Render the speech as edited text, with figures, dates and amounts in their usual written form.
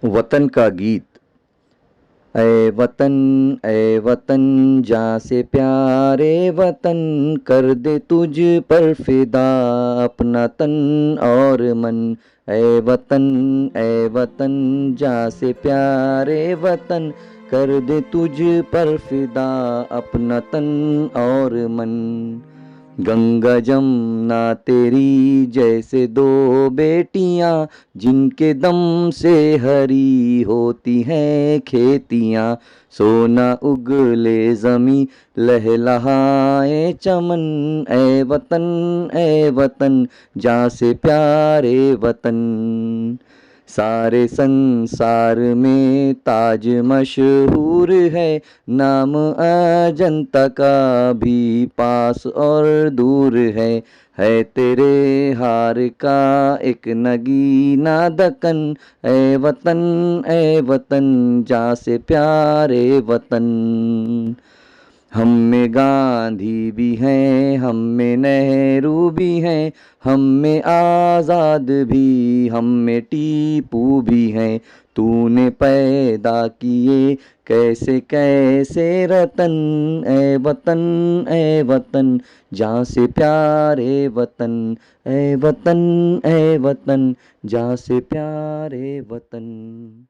वतन का गीत। ए वतन जहाँ से प्यारे वतन, कर दे तुझ पर फिदा अपना तन और मन। ए वतन जहाँ से प्यारे वतन, कर दे तुझ पर फिदा अपना तन और मन। गंगा जमुना तेरी जैसे दो बेटियां, जिनके दम से हरी होती हैं खेतियां। सोना उगले जमी लहलहाए चमन, ए वतन जहाँ से प्यारे वतन। सारे संसार में ताज मशहूर है, नाम अजंता का भी पास और दूर है तेरे हार का एक नगीना दकन। ए वतन जहाँ से प्यारे वतन। हम में गांधी भी हैं, हम में नेहरू भी हैं, हम में आज़ाद भी, हम में टीपू भी हैं। तूने पैदा किए कैसे कैसे रतन, ए वतन जहाँ से प्यारे वतन। ए वतन जहाँ से प्यारे वतन।